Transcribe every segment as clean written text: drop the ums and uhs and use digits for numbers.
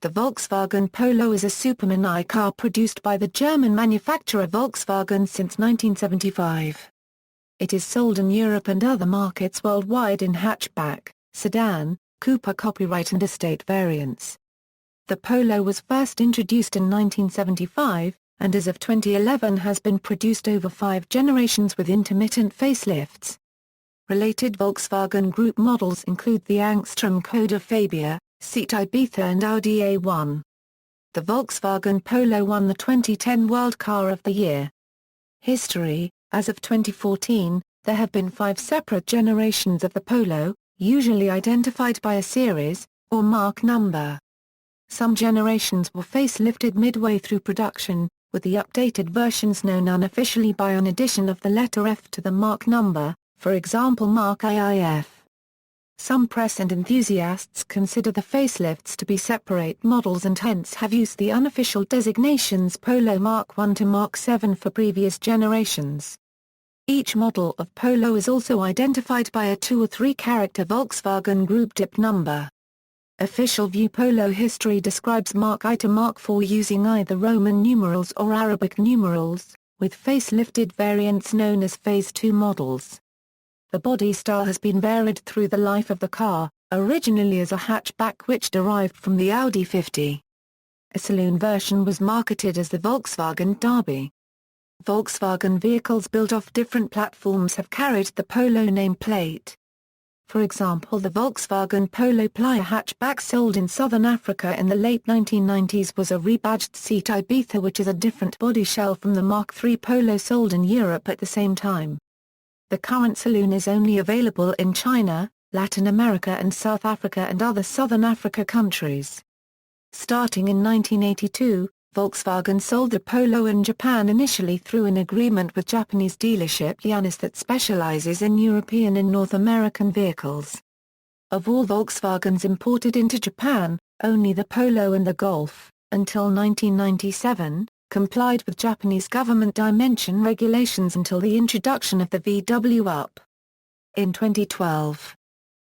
The Volkswagen Polo is a supermini car produced by the German manufacturer Volkswagen since 1975. It is sold in Europe and other markets worldwide in hatchback, sedan, coupe copyright and estate variants. The Polo was first introduced in 1975, and as of 2011 has been produced over 5 generations with intermittent facelifts. Related Volkswagen Group models include the Angstrom Škoda Fabia, Seat Ibiza and Audi A1. The Volkswagen Polo won the 2010 World Car of the Year. History: as of 2014, there have been 5 separate generations of the Polo, usually identified by a series, or mark number. Some generations were facelifted midway through production, with the updated versions known unofficially by an addition of the letter F to the mark number, for example Mark IIF. Some press and enthusiasts consider the facelifts to be separate models and hence have used the unofficial designations Polo Mark I to Mark VII for previous generations. Each model of Polo is also identified by a 2 or 3 character Volkswagen Group DIP number. Official View Polo history describes Mark I to Mark IV using either Roman numerals or Arabic numerals, with facelifted variants known as Phase II models. The body style has been varied through the life of the car, originally as a hatchback which derived from the Audi 50. A saloon version was marketed as the Volkswagen Derby. Volkswagen vehicles built off different platforms have carried the Polo nameplate. For example, the Volkswagen Polo Playa hatchback sold in southern Africa in the late 1990s was a rebadged Seat Ibiza, which is a different body shell from the Mk3 Polo sold in Europe at the same time. The current saloon is only available in China, Latin America and South Africa and other Southern Africa countries. Starting in 1982, Volkswagen sold the Polo in Japan initially through an agreement with Japanese dealership Yanis that specializes in European and North American vehicles. Of all Volkswagens imported into Japan, only the Polo and the Golf, until 1997, complied with Japanese government dimension regulations until the introduction of the VW Up. In 2012,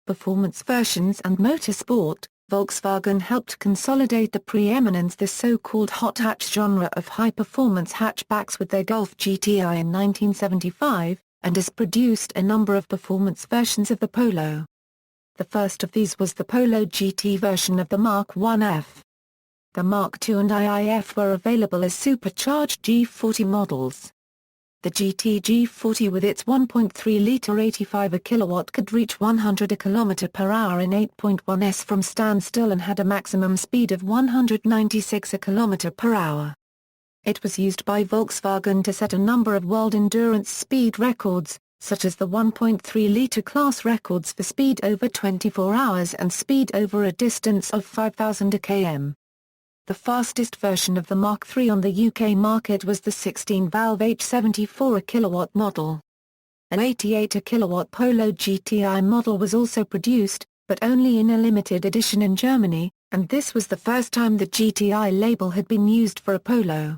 performance versions and motorsport, Volkswagen helped consolidate the preeminence the so-called hot hatch genre of high-performance hatchbacks with their Golf GTI in 1975, and has produced a number of performance versions of the Polo. The first of these was the Polo GT version of the Mark IF. The Mark II and IIF were available as supercharged G40 models. The GT G40 with its 1.3-litre 85 kW could reach 100 km/h in 8.1s from standstill and had a maximum speed of 196 km/h. It was used by Volkswagen to set a number of world endurance speed records, such as the 1.3-litre class records for speed over 24 hours and speed over a distance of 5,000 km. The fastest version of the Mark III on the UK market was the 16-valve H74 kW model. An 88 kW Polo GTI model was also produced, but only in a limited edition in Germany, and this was the first time the GTI label had been used for a Polo.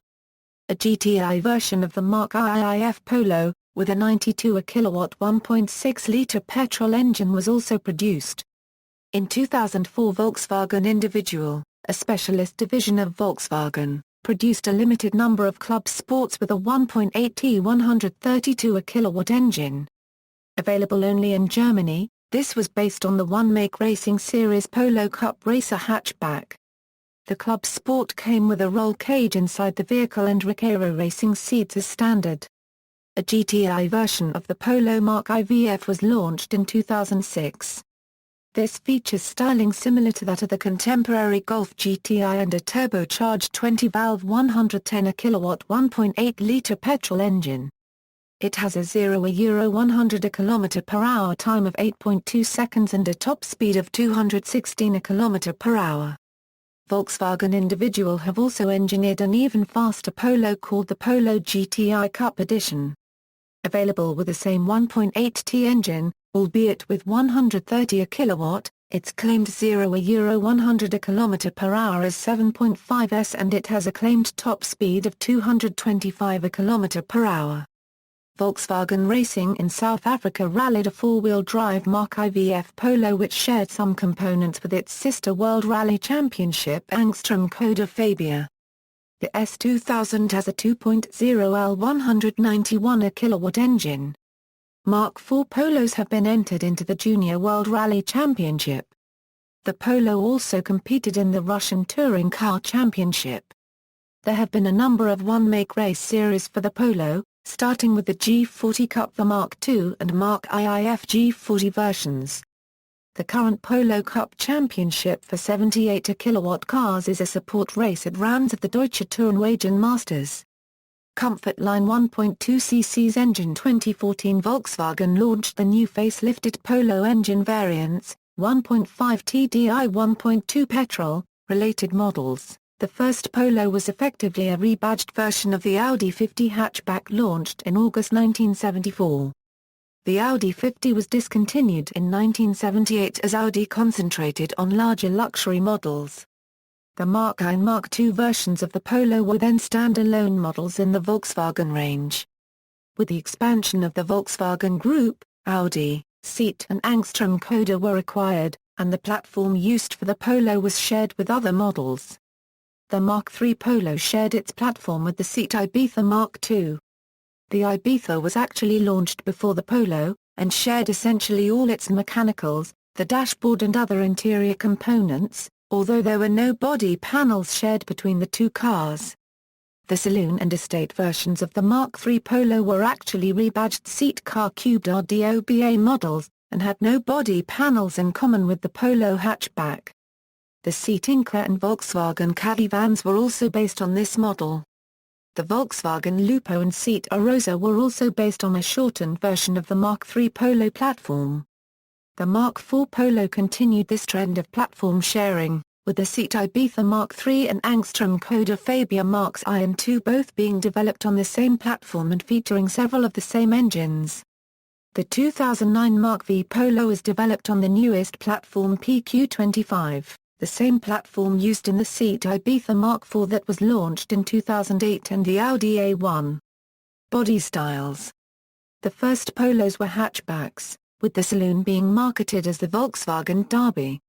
A GTI version of the Mark IIF Polo, with a 92 kW 1.6-litre petrol engine was also produced. In 2004 Volkswagen Individual, a specialist division of Volkswagen, produced a limited number of club sports with a 1.8T 132 kW engine. Available only in Germany, this was based on the one-make racing series Polo Cup Racer hatchback. The club sport came with a roll cage inside the vehicle and Recaro racing seats as standard. A GTI version of the Polo Mark IVF was launched in 2006. This features styling similar to that of the contemporary Golf GTI and a turbocharged 20-valve 110 kW 1.8-litre petrol engine. It has a 0-100 km/h time of 8.2 seconds and a top speed of 216 km/h. Volkswagen Individual have also engineered an even faster Polo called the Polo Gti Cup Edition. Available with the same 1.8T engine, albeit with 130 kW, its claimed 0-100 km/h is 7.5s and it has a claimed top speed of 225 km/h. Volkswagen Racing in South Africa rallied a four-wheel drive Mk5 Polo which shared some components with its sister World Rally Championship Angstrom Škoda Fabia. The S2000 has a 2.0L 191 kW engine. Mk4 Polos have been entered into the Junior World Rally Championship. The Polo also competed in the Russian Touring Car Championship. There have been a number of one-make race series for the Polo, starting with the G40 Cup, the Mark II and Mark IIF G40 versions. The current Polo Cup Championship for 78 kW cars is a support race at rounds of the Deutsche Tourenwagen Masters. Comfortline 1.2cc engine. 2014 Volkswagen launched the new facelifted Polo engine variants, 1.5 TDI 1.2 Petrol, related models. The first Polo was effectively a rebadged version of the Audi 50 hatchback launched in August 1974. The Audi 50 was discontinued in 1978 as Audi concentrated on larger luxury models. The Mark I and Mark II versions of the Polo were then standalone models in the Volkswagen range. With the expansion of the Volkswagen Group, Audi, Seat and Angstrom Škoda were acquired, and the platform used for the Polo was shared with other models. The Mk3 Polo shared its platform with the Seat Ibiza Mark II. The Ibiza was actually launched before the Polo, and shared essentially all its mechanicals, the dashboard and other interior components, although there were no body panels shared between the two cars. The saloon and estate versions of the Mk3 Polo were actually rebadged seat car cubed RDOBA models, and had no body panels in common with the Polo hatchback. The Seat Inca and Volkswagen Caddy vans were also based on this model. The Volkswagen Lupo and Seat Arosa were also based on a shortened version of the Mk3 Polo platform. The Mk4 Polo continued this trend of platform sharing, with the Seat Ibiza Mark III and Angstrom Škoda Fabia Marks I and II both being developed on the same platform and featuring several of the same engines. The 2009 Mk5 Polo is developed on the newest platform PQ25, the same platform used in the Seat Ibiza Mark IV that was launched in 2008 and the Audi A1. Body styles. The first Polos were hatchbacks, with the saloon being marketed as the Volkswagen Derby.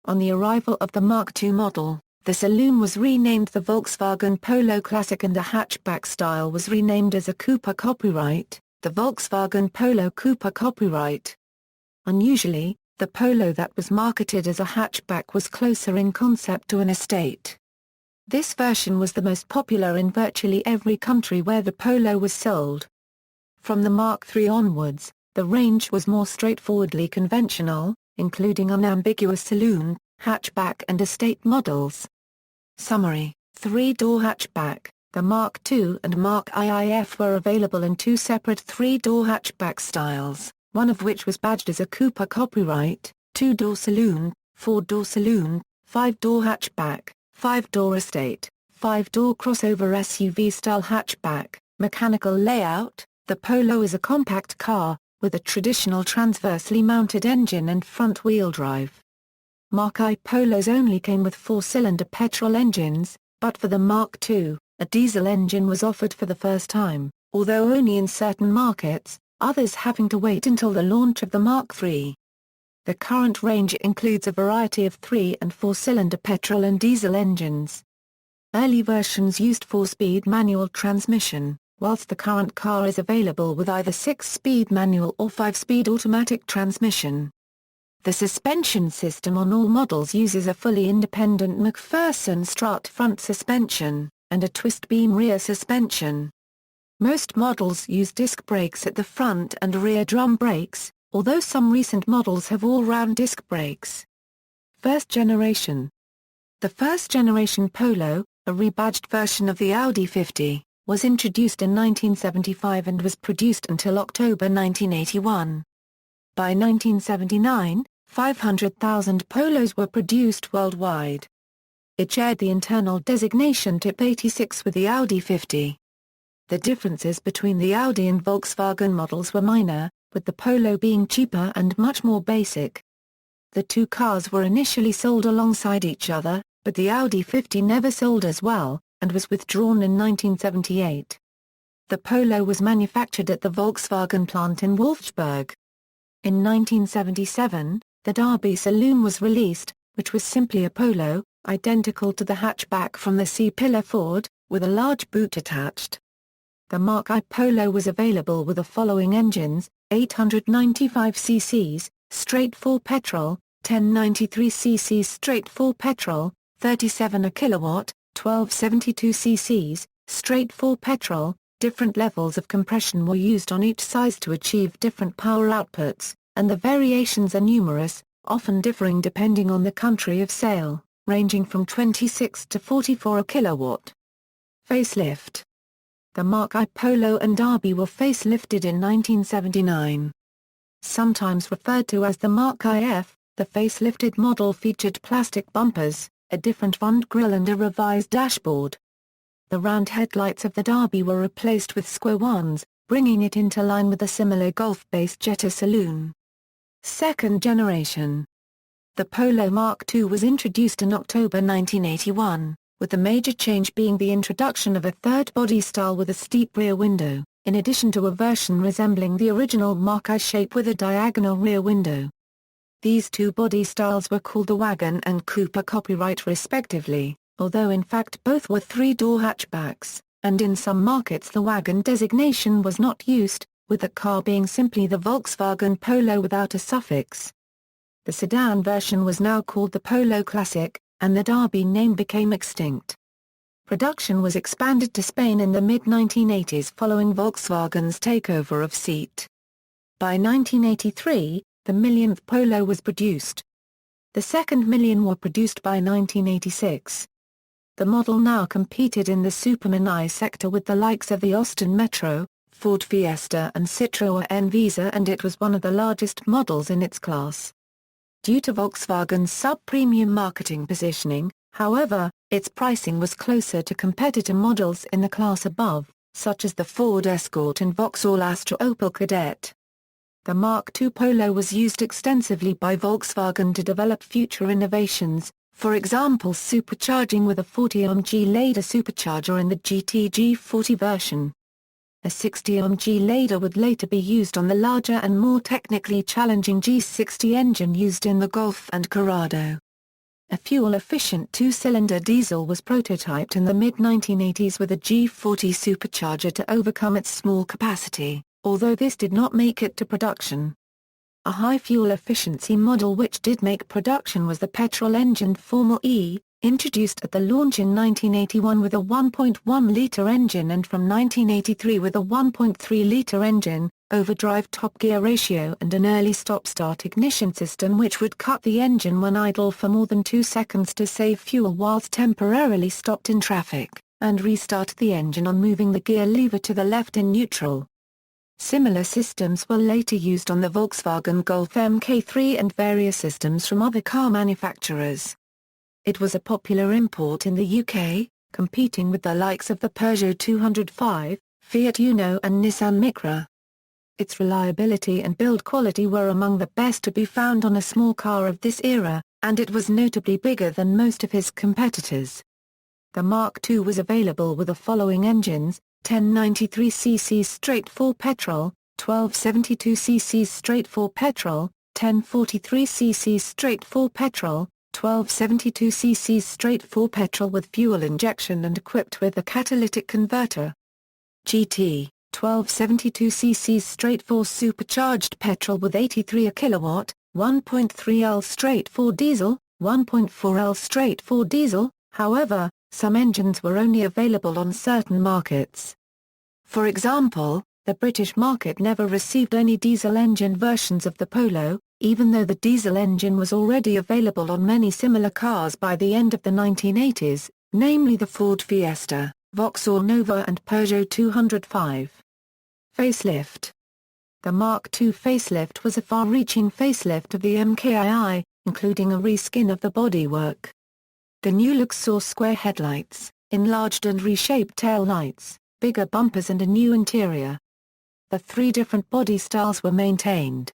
On the arrival of the Mark II model, the saloon was renamed the Volkswagen Polo Classic and the hatchback style was renamed as a Coupé copyright, the Volkswagen Polo Coupé copyright. Unusually, the Polo that was marketed as a hatchback was closer in concept to an estate. This version was the most popular in virtually every country where the Polo was sold. From the Mark III onwards, the range was more straightforwardly conventional, including unambiguous saloon, hatchback and estate models. Summary: three-door hatchback. The Mark II and Mark IIF were available in two separate three-door hatchback styles, one of which was badged as a Coupé copyright, two-door saloon, four-door saloon, five-door hatchback, five-door estate, five-door crossover SUV-style hatchback. Mechanical layout: the Polo is a compact car, with a traditional transversely mounted engine and front-wheel drive. Mark I Polos only came with four-cylinder petrol engines, but for the Mark II, a diesel engine was offered for the first time, although only in certain markets, others having to wait until the launch of the Mark III. The current range includes a variety of 3- and 4-cylinder petrol and diesel engines. Early versions used 4-speed manual transmission, whilst the current car is available with either 6-speed manual or 5-speed automatic transmission. The suspension system on all models uses a fully independent McPherson strut front suspension, and a twist beam rear suspension. Most models use disc brakes at the front and rear drum brakes, although some recent models have all-round disc brakes. First generation. The first-generation Polo, a rebadged version of the Audi 50, was introduced in 1975 and was produced until October 1981. By 1979, 500,000 Polos were produced worldwide. It shared the internal designation Type 86 with the Audi 50. The differences between the Audi and Volkswagen models were minor, with the Polo being cheaper and much more basic. The two cars were initially sold alongside each other, but the Audi 50 never sold as well, and was withdrawn in 1978. The Polo was manufactured at the Volkswagen plant in Wolfsburg. In 1977, the Derby Saloon was released, which was simply a Polo, identical to the hatchback from the C-Pillar Ford, with a large boot attached. The Mk3 Polo was available with the following engines: 895 cc's, straight 4 petrol, 1093 cc's straight 4 petrol, 37 kilowatt, 1272 cc's, straight 4 petrol. Different levels of compression were used on each size to achieve different power outputs, and the variations are numerous, often differing depending on the country of sale, ranging from 26 to 44 kilowatt. Facelift. The Mk3 Polo and Derby were facelifted in 1979. Sometimes referred to as the Mk5, the facelifted model featured plastic bumpers, a different front grille and a revised dashboard. The round headlights of the Derby were replaced with square ones, bringing it into line with the similar Golf-based Jetta saloon. Second generation. The Polo Mark II was introduced in October 1981, with the major change being the introduction of a third body style with a steep rear window, in addition to a version resembling the original Mk3 shape with a diagonal rear window. These two body styles were called the wagon and coupe copyright respectively, although in fact both were three-door hatchbacks, and in some markets the wagon designation was not used, with the car being simply the Volkswagen Polo without a suffix. The sedan version was now called the Polo Classic, and the Derby name became extinct. Production was expanded to Spain in the mid-1980s following Volkswagen's takeover of Seat. By 1983, the millionth Polo was produced. The second million were produced by 1986. The model now competed in the supermini sector with the likes of the Austin Metro, Ford Fiesta and Citroën Visa, and it was one of the largest models in its class. Due to Volkswagen's sub-premium marketing positioning, however, its pricing was closer to competitor models in the class above, such as the Ford Escort and Vauxhall Astra Opel Kadett. The Mark II Polo was used extensively by Volkswagen to develop future innovations, for example supercharging with a 40 Mk Lada supercharger in the GT G40 version. A 60 Mk Lada would later be used on the larger and more technically challenging G60 engine used in the Golf and Corrado. A fuel-efficient two-cylinder diesel was prototyped in the mid-1980s with a G40 supercharger to overcome its small capacity, although this did not make it to production. A high fuel efficiency model which did make production was the petrol-engined Formel E, introduced at the launch in 1981 with a 1.1-litre engine and from 1983 with a 1.3-litre engine, overdrive top gear ratio and an early stop-start ignition system which would cut the engine when idle for more than 2 seconds to save fuel whilst temporarily stopped in traffic, and restart the engine on moving the gear lever to the left in neutral. Similar systems were later used on the Volkswagen Golf Mk3 and various systems from other car manufacturers. It was a popular import in the UK, competing with the likes of the Peugeot 205, Fiat Uno and Nissan Micra. Its reliability and build quality were among the best to be found on a small car of this era, and it was notably bigger than most of his competitors. The Mark II was available with the following engines: 1093 cc's straight 4 petrol, 1272 cc's straight 4 petrol, 1043 cc's straight 4 petrol, 1272 cc's straight 4 petrol with fuel injection and equipped with a catalytic converter. GT, 1272 cc's straight 4 supercharged petrol with 83 kilowatt, 1.3L straight 4 diesel, 1.4L straight 4 diesel. However, some engines were only available on certain markets. For example, the British market never received any diesel engine versions of the Polo, even though the diesel engine was already available on many similar cars by the end of the 1980s, namely the Ford Fiesta, Vauxhall Nova and Peugeot 205. Facelift. The Mark II facelift was a far-reaching facelift of the Mk3, including a reskin of the bodywork. The new look saw square headlights, enlarged and reshaped tail lights, bigger bumpers and a new interior. The three different body styles were maintained.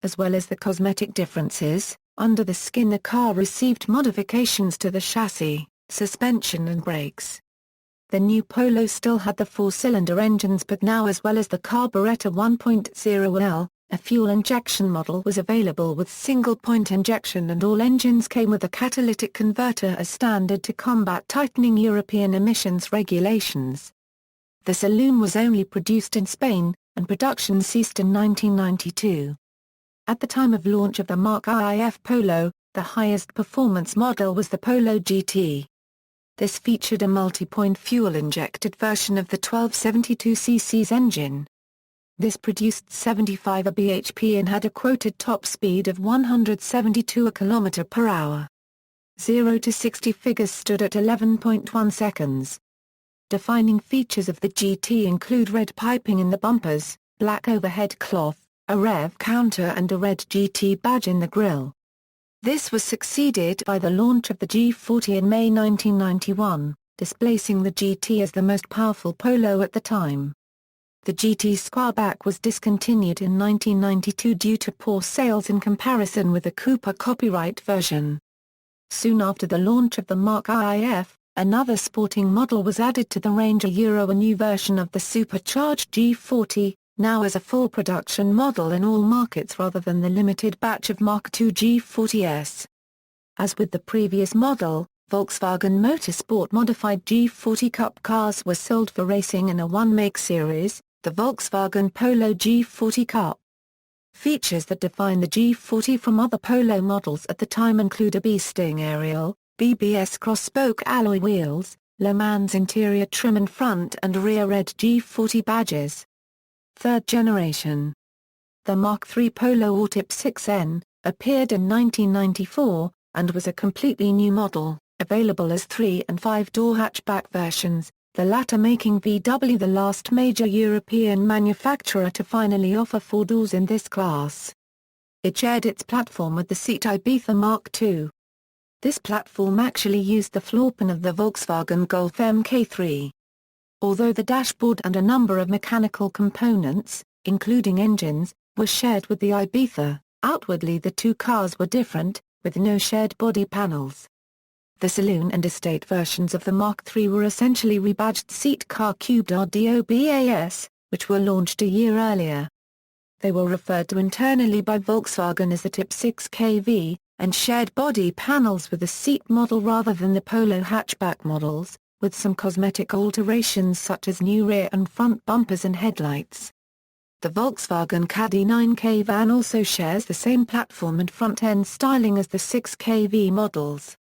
As well as the cosmetic differences, under the skin the car received modifications to the chassis, suspension and brakes. The new Polo still had the 4-cylinder engines, but now, as well as the carburetor 1.0L, a fuel injection model was available with single-point injection, and all engines came with a catalytic converter as standard to combat tightening European emissions regulations. The saloon was only produced in Spain, and production ceased in 1992. At the time of launch of the Mk5 Polo, the highest performance model was the Polo Gt. This featured a multi-point fuel-injected version of the 1272cc engine. This produced 75 bhp and had a quoted top speed of 172 km per hour. 0 to 60 figures stood at 11.1 seconds. Defining features of the GT include red piping in the bumpers, black overhead cloth, a rev counter and a red GT badge in the grille. This was succeeded by the launch of the G40 in May 1991, displacing the GT as the most powerful Polo at the time. The GT Squareback was discontinued in 1992 due to poor sales in comparison with the Coupé copyright version. Soon after the launch of the Mk5, another sporting model was added to the range, a new version of the supercharged G40, now as a full production model in all markets rather than the limited batch of Mk2 G40s. As with the previous model, Volkswagen Motorsport modified G40 Cup cars were sold for racing in a one-make series, the Volkswagen Polo G40 Cup. Features that define the G40 from other Polo models at the time include a B-Sting aerial, BBS cross-spoke alloy wheels, Le Mans interior trim and front and rear red G40 badges. Third generation. The Mk3 Polo Gti 6N, appeared in 1994, and was a completely new model, available as 3- and 5-door hatchback versions, the latter making VW the last major European manufacturer to finally offer 4 doors in this class. It shared its platform with the seat Ibiza Mark II. This platform actually used the floorpan of the Volkswagen Golf Mk3. Although the dashboard and a number of mechanical components, including engines, were shared with the Ibiza, outwardly the two cars were different, with no shared body panels. The saloon and estate versions of the Mk3 were essentially rebadged seat car cubed RDOBAS, which were launched a year earlier. They were referred to internally by Volkswagen as the Typ 6 KV, and shared body panels with the seat model rather than the Polo hatchback models, with some cosmetic alterations such as new rear and front bumpers and headlights. The Volkswagen Caddy 9K van also shares the same platform and front-end styling as the 6KV models.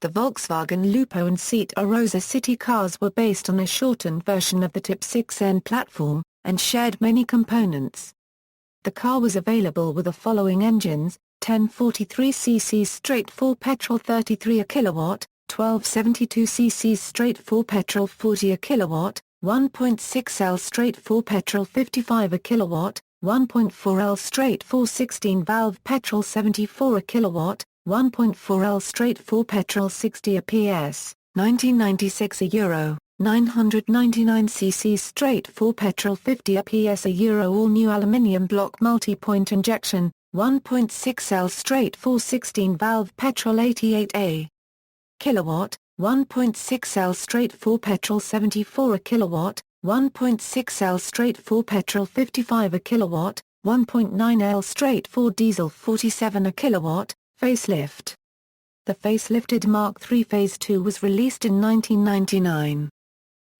The Volkswagen Lupo and Seat Arosa city cars were based on a shortened version of the Typ 6N platform, and shared many components. The car was available with the following engines: 1043cc straight 4 petrol 33 kW, 1272cc straight 4 petrol 40 kW, 1.6L straight 4 petrol 55 kW, 1.4L straight 4 16-valve petrol 74 kW, 1.4L straight 4 petrol 60 PS, 1996 €, 999cc straight 4 petrol 50 PS €, all new aluminium block multi-point injection, 1.6L straight 4 16-valve petrol 88 kW, 1.6L straight 4 petrol 74 kW, 1.6L straight 4 petrol 55 kW, 1.9L straight 4 diesel 47 kW, facelift. The facelifted Mk3 Phase 2 was released in 1999.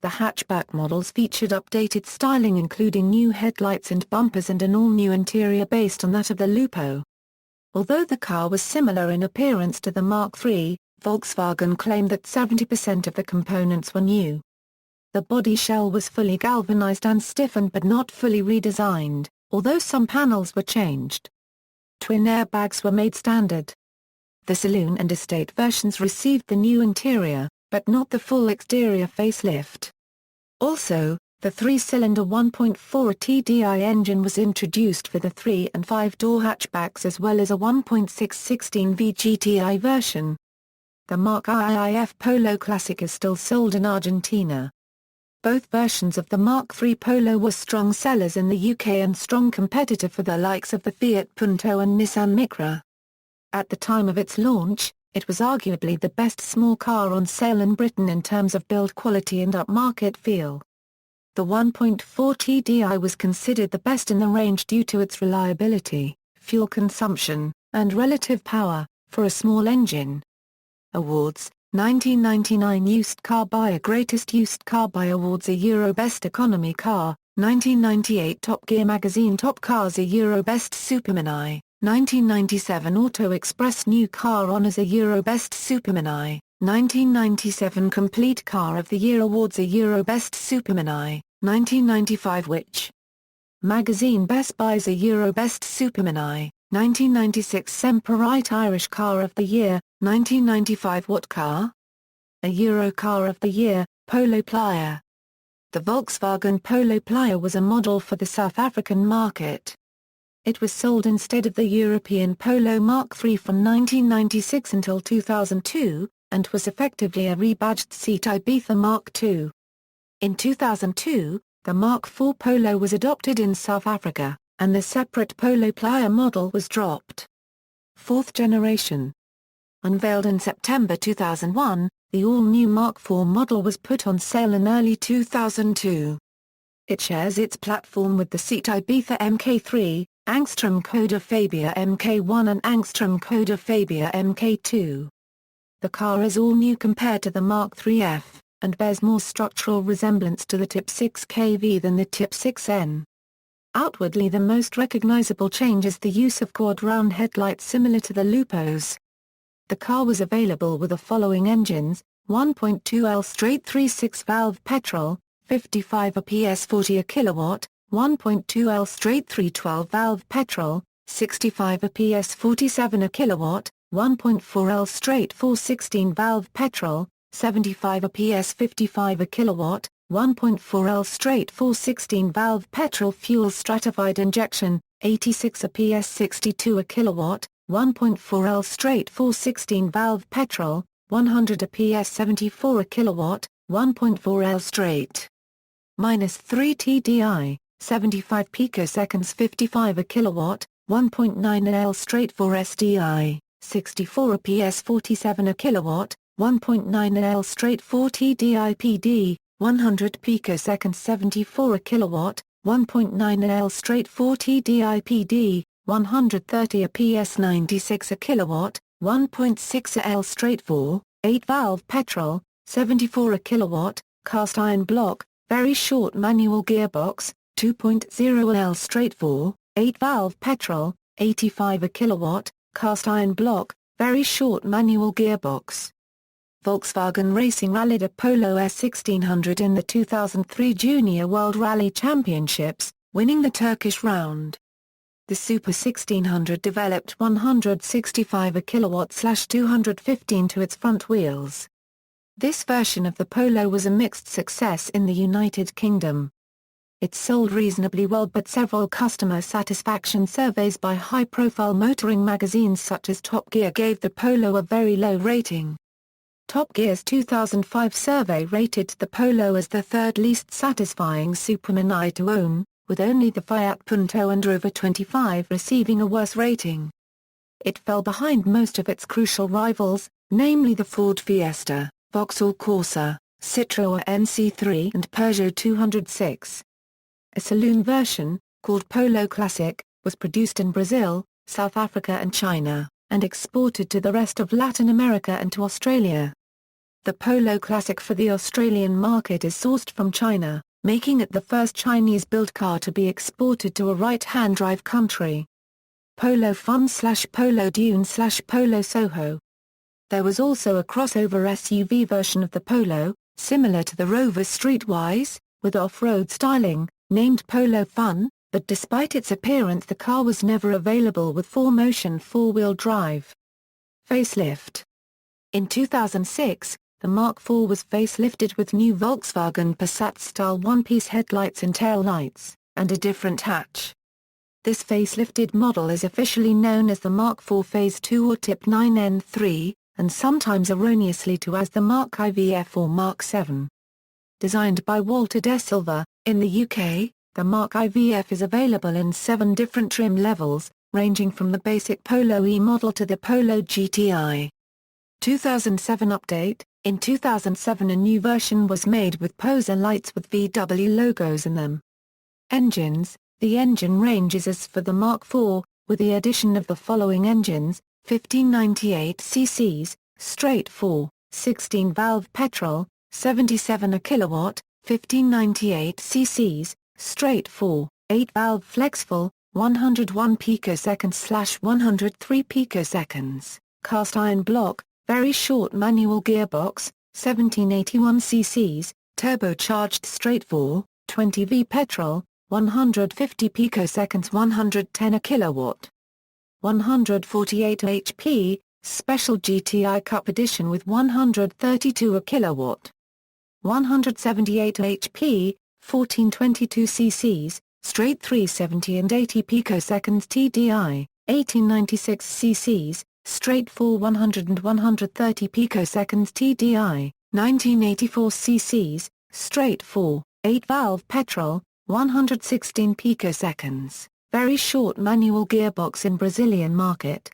The hatchback models featured updated styling including new headlights and bumpers and an all-new interior based on that of the Lupo. Although the car was similar in appearance to the Mk3, Volkswagen claimed that 70% of the components were new. The body shell was fully galvanized and stiffened but not fully redesigned, although some panels were changed. Twin airbags were made standard. The saloon and estate versions received the new interior, but not the full exterior facelift. Also, the 3-cylinder 1.4 TDI engine was introduced for the 3- and 5-door hatchbacks as well as a 1.616V GTI version. The Mk5 Polo Classic is still sold in Argentina. Both versions of the Mk3 Polo were strong sellers in the UK and strong competitor for the likes of the Fiat Punto and Nissan Micra. At the time of its launch, it was arguably the best small car on sale in Britain in terms of build quality and upmarket feel. The 1.4 TDI was considered the best in the range due to its reliability, fuel consumption, and relative power, for a small engine. Awards: 1999 Used Car Buyer Greatest Used Car Buy Awards, a Euro Best Economy Car, 1998 Top Gear Magazine Top Cars, a Euro Best Supermini, 1997 Auto Express New Car Honours, a Euro Best Supermini, 1997 Complete Car of the Year Awards, a Euro Best Supermini, 1995 Which? Magazine Best Buys, a Euro Best Supermini, 1996 Semperite Irish Car of the Year, 1995 What Car? A Euro Car of the Year, Polo Playa. The Volkswagen Polo Playa was a model for the South African market. It was sold instead of the European Polo Mark III from 1996 until 2002, and was effectively a rebadged seat Ibiza Mark II. In 2002, the Mk4 Polo was adopted in South Africa, and the separate Polo Playa model was dropped. Fourth generation. Unveiled in September 2001, the all-new Mk4 model was put on sale in early 2002. It shares its platform with the seat Ibiza Mk3, Angstrom Škoda Fabia Mk1 and Angstrom Škoda Fabia Mk2. The car is all new compared to the Mark IIIF, and bears more structural resemblance to the Typ 6KV than the Typ 6N. Outwardly, the most recognizable change is the use of quad-round headlights similar to the Lupos. The car was available with the following engines: 1.2L straight 3.6-valve petrol, 55 PS 40 kW, 1.2L straight 3.12-valve petrol, 65 PS 47 kW, 1.4L straight 4.16-valve petrol, 75 PS 55 kW, 1.4L straight 4.16-valve petrol fuel stratified injection, 86 PS 62 kW, 1.4L straight 4.16-valve petrol, 100 PS 74 kW, 1.4L straight -3 TDI, 75 picoseconds 55 kW, 1.9L straight 4 SDI, 64 PS 47 kW, 1.9L straight 4 TDI PD, 100 picoseconds 74 kW, 1.9L straight 4 TDI PD, 130 PS 96 kW, 1.6L straight 4, 8-valve petrol, 74 kW, cast iron block, very short manual gearbox, 2.0L straight 4, 8-valve petrol, 85 kW, cast iron block, very short manual gearbox. Volkswagen Racing rallied a Polo S1600 in the 2003 Junior World Rally Championships, winning the Turkish round. The Super 1600 developed 165 kW/215 to its front wheels. This version of the Polo was a mixed success in the United Kingdom. It sold reasonably well, but several customer satisfaction surveys by high-profile motoring magazines such as Top Gear gave the Polo a very low rating. Top Gear's 2005 survey rated the Polo as the third least satisfying supermini to own, with only the Fiat Punto and Rover 25 receiving a worse rating. It fell behind most of its crucial rivals, namely the Ford Fiesta, Vauxhall Corsa, Citroën NC3 and Peugeot 206. A saloon version, called Polo Classic, was produced in Brazil, South Africa and China, and exported to the rest of Latin America and to Australia. The Polo Classic for the Australian market is sourced from China, making it the first Chinese-built car to be exported to a right-hand drive country. Polo Fun/Polo Dune/Polo Soho. There was also a crossover SUV version of the Polo, similar to the Rover Streetwise, with off-road styling, named Polo Fun, but despite its appearance the car was never available with 4-motion 4-wheel drive. Facelift. In 2006, the Mark IV was facelifted with new Volkswagen Passat-style one-piece headlights and tail lights, and a different hatch. This facelifted model is officially known as the Mark IV Phase II or Typ 9N3, and sometimes erroneously too as the Mark IVF or Mark VII. Designed by Walter De Silva, in the UK, the Mark IVF is available in 7 different trim levels, ranging from the basic Polo E model to the Polo Gti. 2007 update. In 2007 a new version was made with poser lights with VW logos in them. Engines. The engine range is as for the Mark IV, with the addition of the following engines: 1598 cc's, straight 4, 16-valve petrol, 77 kW, 1598 cc's, straight 4, 8-valve flexible, 101 picoseconds/103 picoseconds, cast iron block, very short manual gearbox, 1781 cc's, turbocharged straight 4, 20V petrol, 150 picoseconds 110 kW. 148 HP, Special GTI Cup Edition with 132 kW. 178 HP, 1422 cc's, straight 370 and 80 picoseconds TDI, 1896 cc's, straight 4 100 and 130 picoseconds TDI, 1984 cc's, straight 4, 8-valve petrol, 116 picoseconds, very short manual gearbox in Brazilian market.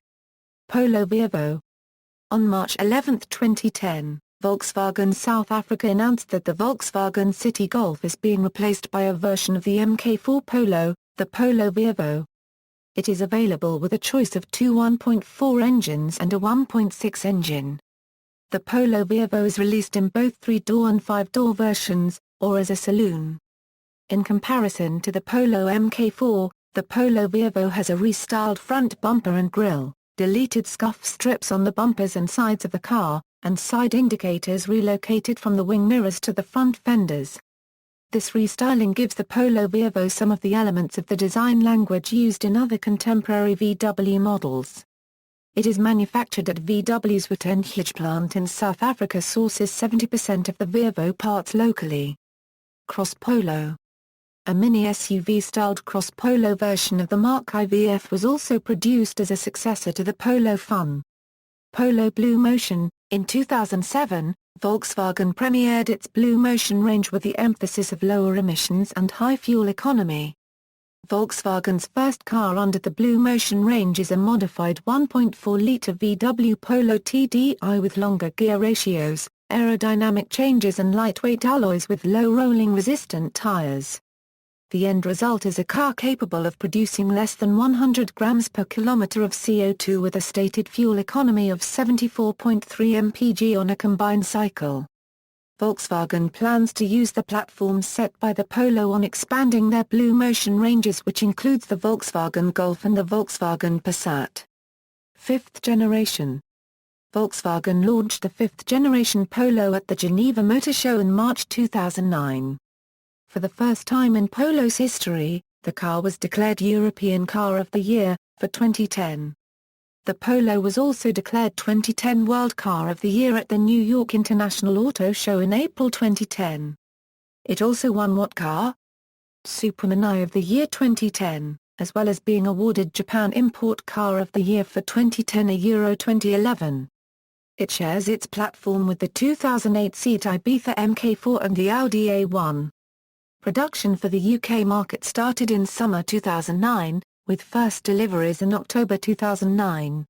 Polo Vivo. On March 11, 2010, Volkswagen South Africa announced that the Volkswagen City Golf is being replaced by a version of the Mk4 Polo, the Polo Vivo. It is available with a choice of two 1.4 engines and a 1.6 engine. The Polo Vivo is released in both 3-door and 5-door versions, or as a saloon. In comparison to the Polo Mk4, the Polo Vivo has a restyled front bumper and grille, deleted scuff strips on the bumpers and sides of the car, and side indicators relocated from the wing mirrors to the front fenders. This restyling gives the Polo Vivo some of the elements of the design language used in other contemporary VW models. It is manufactured at VW's Wittenhage plant in South Africa. Sources 70% of the Vivo parts locally. Cross Polo. A mini SUV-styled Cross Polo version of the Mark IVF was also produced as a successor to the Polo Fun. Polo Bluemotion. In 2007, Volkswagen premiered its Bluemotion range with the emphasis of lower emissions and high fuel economy. Volkswagen's first car under the Bluemotion range is a modified 1.4-litre VW Polo TDI with longer gear ratios, aerodynamic changes and lightweight alloys with low rolling resistant tyres. The end result is a car capable of producing less than 100 grams per kilometre of CO2 with a stated fuel economy of 74.3 mpg on a combined cycle. Volkswagen plans to use the platform set by the Polo on expanding their Bluemotion ranges, which includes the Volkswagen Golf and the Volkswagen Passat. Fifth generation. Volkswagen launched the fifth-generation Polo at the Geneva Motor Show in March 2009. For the first time in Polo's history, the car was declared European Car of the Year, for 2010. The Polo was also declared 2010 World Car of the Year at the New York International Auto Show in April 2010. It also won What Car? Supermini of the Year 2010, as well as being awarded Japan Import Car of the Year for 2010 and Euro 2011. It shares its platform with the 2008 Seat Ibiza Mk4 and the Audi A1. Production for the UK market started in summer 2009, with first deliveries in October 2009.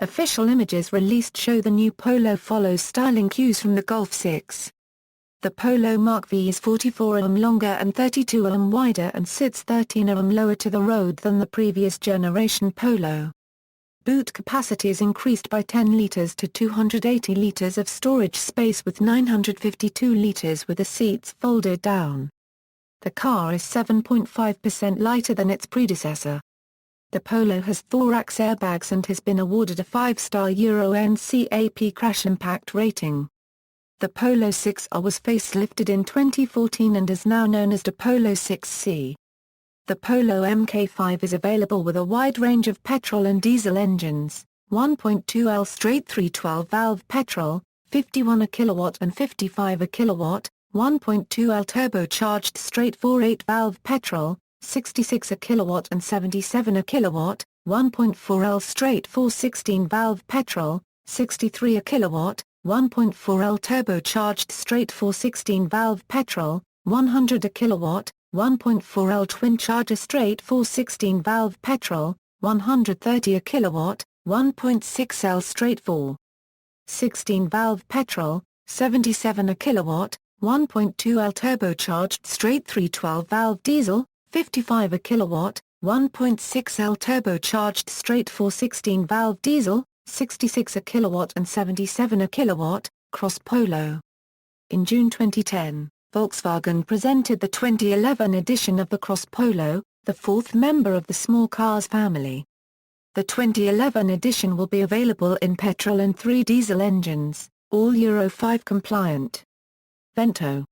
Official images released show the new Polo follows styling cues from the Golf 6. The Polo Mark V is 44 mm longer and 32 mm wider and sits 13 mm lower to the road than the previous generation Polo. Boot capacity is increased by 10 litres to 280 litres of storage space with 952 litres with the seats folded down. The car is 7.5% lighter than its predecessor. The Polo has thorax airbags and has been awarded a 5-star Euro NCAP crash impact rating. The Polo 6R was facelifted in 2014 and is now known as the Polo 6C. The Polo Mk5 is available with a wide range of petrol and diesel engines, 1.2L straight 3 12-valve petrol, 51 kW and 55 kW, 1.2L turbocharged straight 4 8-valve petrol, 66 kW and 77 kW, 1.4L straight 4 16-valve petrol, 63 kW, 1.4L turbocharged straight 4 16-valve petrol, 100 kW, 1.4L twin-charger straight 4 16-valve petrol, 130 kW, 1.6L straight 4 16-valve petrol, 77 kW, 1.2L turbocharged straight 3 12-valve diesel, 55 kW, 1.6L turbocharged straight 4 16-valve diesel, 66 kW and 77 kW, cross Polo. In June 2010, Volkswagen presented the 2011 edition of the Cross Polo, the fourth member of the small cars family. The 2011 edition will be available in petrol and 3 diesel engines, all Euro 5 compliant. Vento.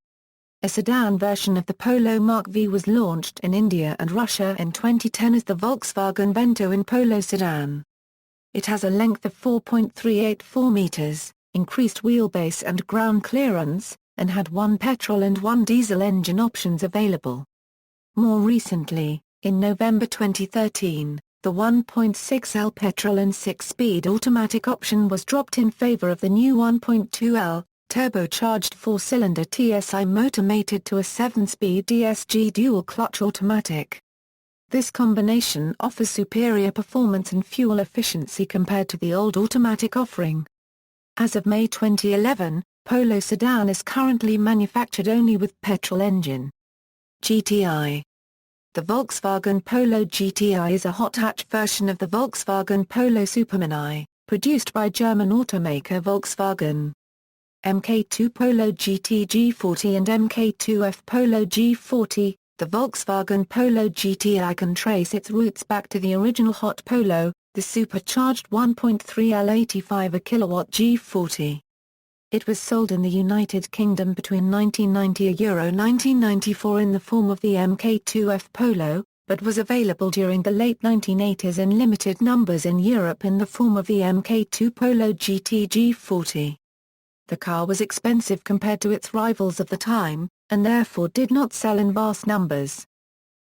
A sedan version of the Polo Mark V was launched in India and Russia in 2010 as the Volkswagen Vento in Polo sedan. It has a length of 4.384 meters, increased wheelbase and ground clearance, and had 1 petrol and 1 diesel engine options available. More recently, in November 2013, the 1.6L petrol and 6-speed automatic option was dropped in favor of the new 1.2L, turbocharged 4-cylinder TSI motor mated to a 7-speed DSG dual-clutch automatic. This combination offers superior performance and fuel efficiency compared to the old automatic offering. As of May 2011, Polo sedan is currently manufactured only with petrol engine. GTI. The Volkswagen Polo Gti is a hot hatch version of the Volkswagen Polo Supermini, produced by German automaker Volkswagen. Mk3 Polo Gt G40 and Mk2 Polo Gt, the Volkswagen Polo Gti can trace its roots back to the original hot Polo, the supercharged 1.3L 85 kW G40. It was sold in the United Kingdom between 1990 and Euro 1994 in the form of the Mk2 Polo, but was available during the late 1980s in limited numbers in Europe in the form of the Mk2 Polo Gt G40. The car was expensive compared to its rivals of the time, and therefore did not sell in vast numbers.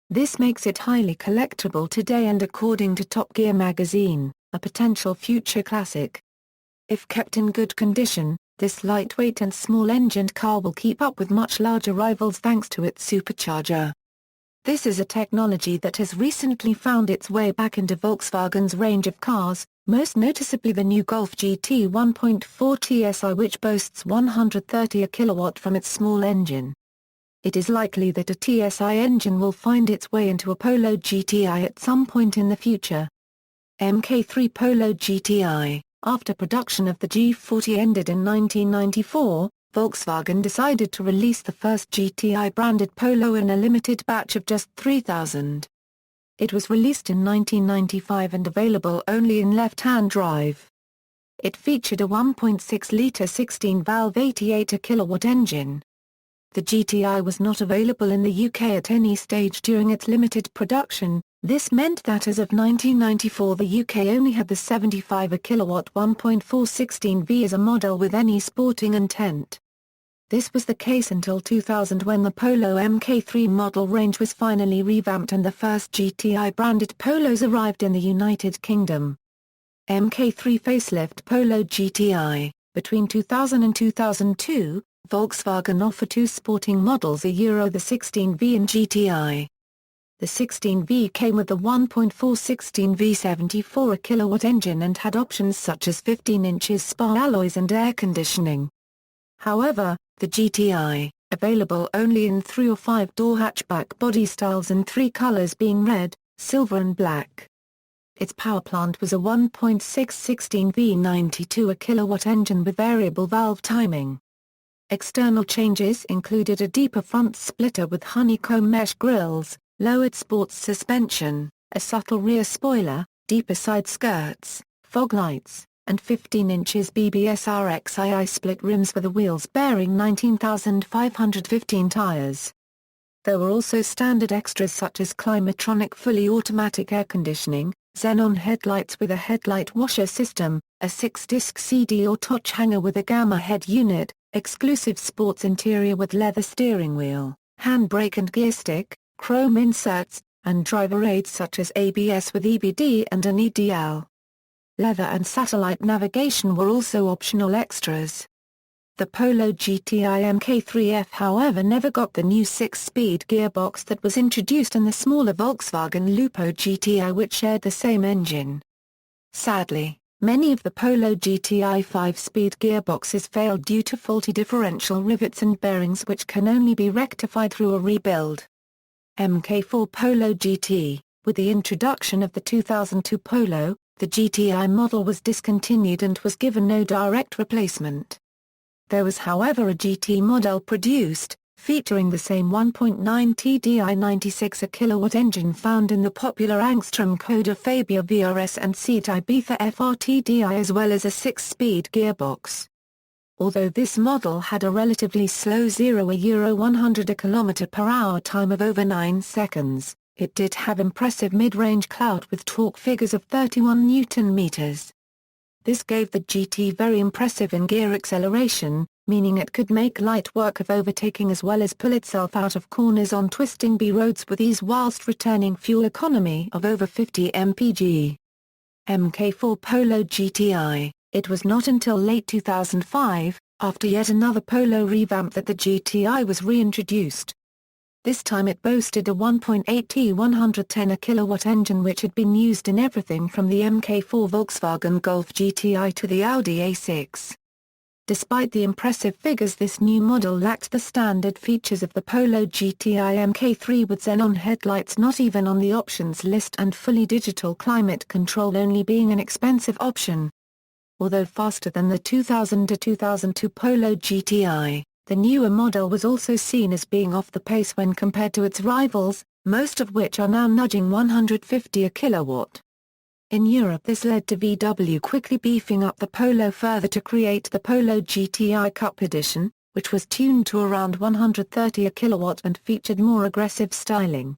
This makes it highly collectible today and, according to Top Gear magazine, a potential future classic. If kept in good condition, this lightweight and small-engined car will keep up with much larger rivals thanks to its supercharger. This is a technology that has recently found its way back into Volkswagen's range of cars, most noticeably the new Golf GT 1.4 TSI, which boasts 130 kW from its small engine. It is likely that a TSI engine will find its way into a Polo GTI at some point in the future. Mk3 Polo Gti. After production of the G40 ended in 1994, Volkswagen decided to release the first GTI-branded Polo in a limited batch of just 3,000. It was released in 1995 and available only in left-hand drive. It featured a 1.6-litre 16-valve 88 kW engine. The GTI was not available in the UK at any stage during its limited production. This meant that as of 1994 the UK only had the 75 kW 1.4 16V as a model with any sporting intent. This was the case until 2000, when the Polo Mk3 model range was finally revamped and the first GTI-branded Polos arrived in the United Kingdom. Mk3 Facelift Polo Gti. Between 2000 and 2002, Volkswagen offered 2 sporting models, the 16V and GTI. The 16V came with the 1.4 16V 74 kW engine and had options such as 15 inches spar alloys and air conditioning. However, the GTI, available only in 3 or 5-door hatchback body styles in 3 colors being red, silver and black. Its power plant was a 1.6 16V 92 kW engine with variable valve timing. External changes included a deeper front splitter with honeycomb mesh grills, lowered sports suspension, a subtle rear spoiler, deeper side skirts, fog lights, and 15 inches BBS RXii split rims for the wheels bearing 19,515 tires. There were also standard extras such as Climatronic fully automatic air conditioning, xenon headlights with a headlight washer system, a 6-disc CD or touch hanger with a gamma head unit, exclusive sports interior with leather steering wheel, handbrake and gear stick, chrome inserts, and driver aids such as ABS with EBD and an EDL. Leather and satellite navigation were also optional extras. The Polo Gti Mk3 however never got the new 6-speed gearbox that was introduced in the smaller Volkswagen Lupo Gti, which shared the same engine. Sadly, Many of the Polo GTI 5-speed gearboxes failed due to faulty differential rivets and bearings which can only be rectified through a rebuild. Mk4 Polo Gt. With the introduction of the 2002 Polo, the GTI model was discontinued and was given no direct replacement. There was however a GT model produced, featuring the same 1.9 TDI 96 kW engine found in the popular Angstrom Škoda Fabia VRS and Seat Ibiza FRTDI as well as a 6-speed gearbox. Although this model had a relatively slow 0–100 km/h time of over 9 seconds, it did have impressive mid-range clout with torque figures of 31 Nm. This gave the GT very impressive in-gear acceleration, meaning it could make light work of overtaking as well as pull itself out of corners on twisting B roads with ease whilst returning fuel economy of over 50 mpg. Mk4 Polo Gti. It was not until late 2005, after yet another Polo revamp, that the GTI was reintroduced. This time it boasted a 1.8T 110 kW engine which had been used in everything from the Mk4 Volkswagen Golf GTI to the Audi A6. Despite the impressive figures, this new model lacked the standard features of the Polo GTI Mk3 with xenon headlights not even on the options list and fully digital climate control only being an expensive option. Although faster than the 2000–2002 Polo GTI, the newer model was also seen as being off the pace when compared to its rivals, most of which are now nudging 150 kW. In Europe this led to VW quickly beefing up the Polo further to create the Polo Gti Cup Edition, which was tuned to around 130 kW and featured more aggressive styling.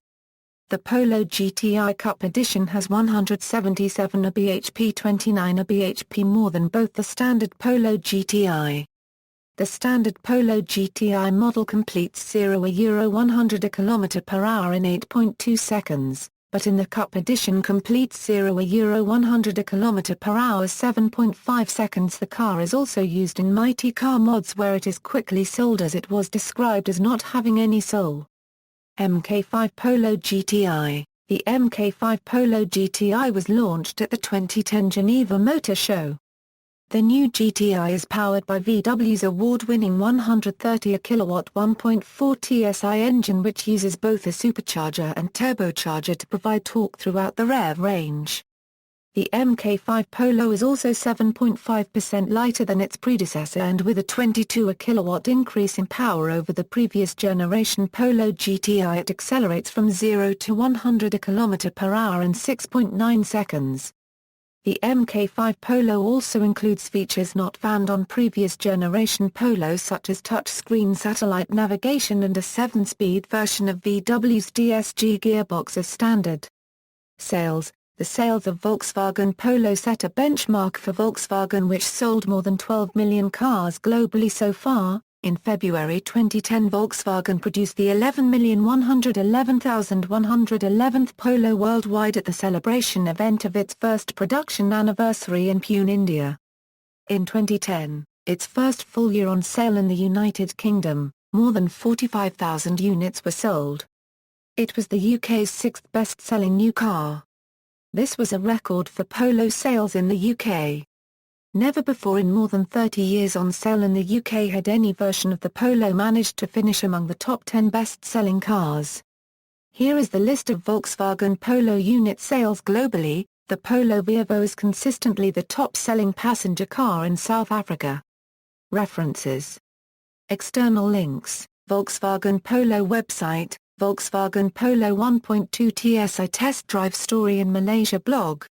The Polo Gti Cup Edition has 177 bhp 29 bhp more than both the standard Polo GTI. The standard Polo GTI model completes 0–100 km/h in 8.2 seconds, but in the Cup Edition completes 0–100 km/h 7.5 seconds. The car is also used in Mighty Car mods where it is quickly sold as it was described as not having any soul. Mk5 Polo Gti. The Mk5 Polo Gti was launched at the 2010 Geneva Motor Show. The new GTI is powered by VW's award-winning 130 kW 1.4 TSI engine which uses both a supercharger and turbocharger to provide torque throughout the rev range. The Mk5 Polo is also 7.5% lighter than its predecessor and with a 22 kW increase in power over the previous generation Polo GTI it accelerates from 0 to 100 km/h in 6.9 seconds. The Mk5 Polo also includes features not found on previous generation Polos such as touchscreen satellite navigation and a 7-speed version of VW's DSG gearbox as standard. Sales. The sales of Volkswagen Polo set a benchmark for Volkswagen which sold more than 12 million cars globally so far. In February 2010 Volkswagen produced the 11,111,111th Polo worldwide at the celebration event of its first production anniversary in Pune, India. In 2010, its first full year on sale in the United Kingdom, more than 45,000 units were sold. It was the UK's 6th best-selling new car. This was a record for Polo sales in the UK. Never before in more than 30 years on sale in the UK had any version of the Polo managed to finish among the top 10 best-selling cars. Here is the list of Volkswagen Polo unit sales globally. The Polo Vivo is consistently the top-selling passenger car in South Africa. References. External links: Volkswagen Polo website, Volkswagen Polo 1.2 TSI test drive story in Malaysia blog.